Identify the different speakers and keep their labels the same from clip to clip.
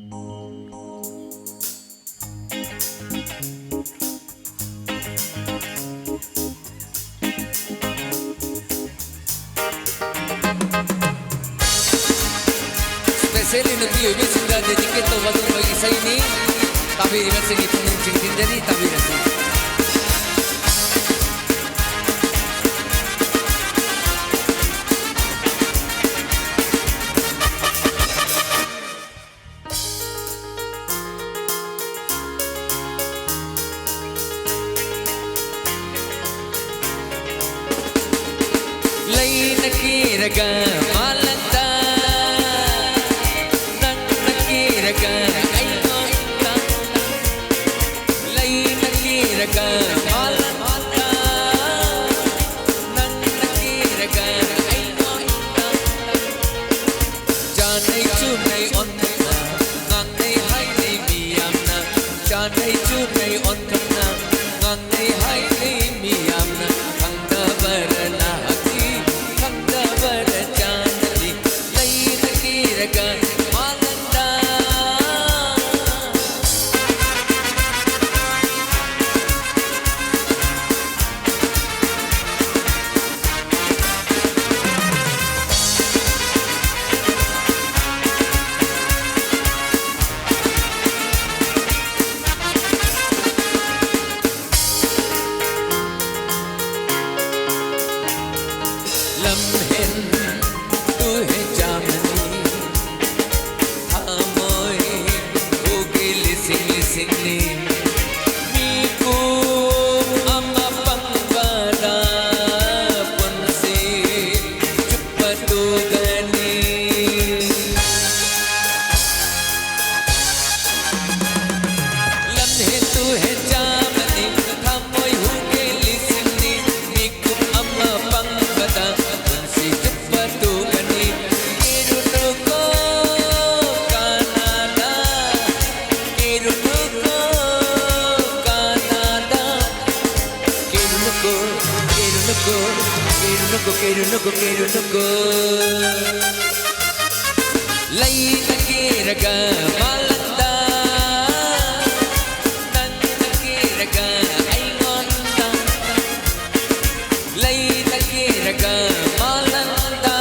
Speaker 1: Spesialin nabiyo bisinda dedicate wadong mag-isa ini. Tabi ingat sa itong ng singtin dyan tabi na siya. Lay nakiraga malanta nang nakiraga ay onta lay nakiraga malanta nang nakiraga ay onta janay chunay onta ngang nay hay nay miyam na janay chunay onta na ngang nay hay nay miyam na ang dabarana Kirunuko lay nakiraga malanta nang nakiraga ay ngonta lay nakiraga malanta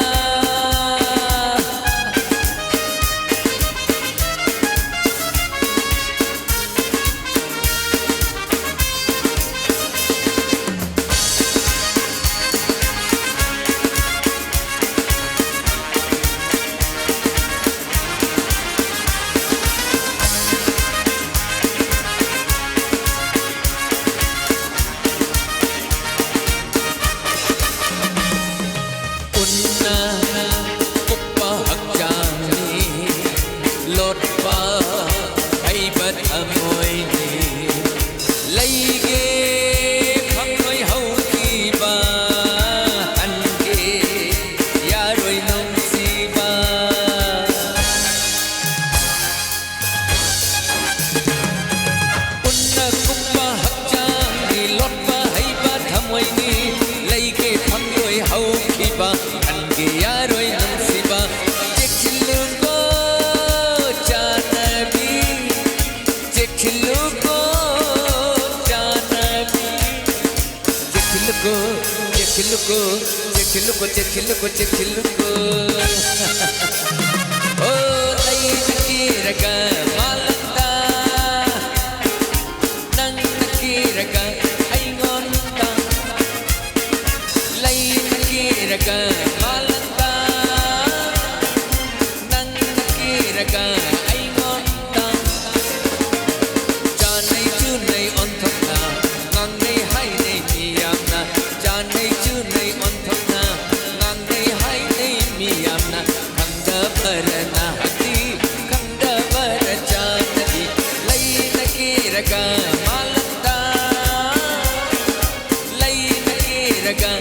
Speaker 1: Chekhiluko oh lay nakiraga malanta nang nakiraga ay ngonta lay nakiraga malanta nang nakiraga ay ngonta janay chunay onthok na ngang nay hay nay miyam na janay chunay onthok na malanta lay nakiraga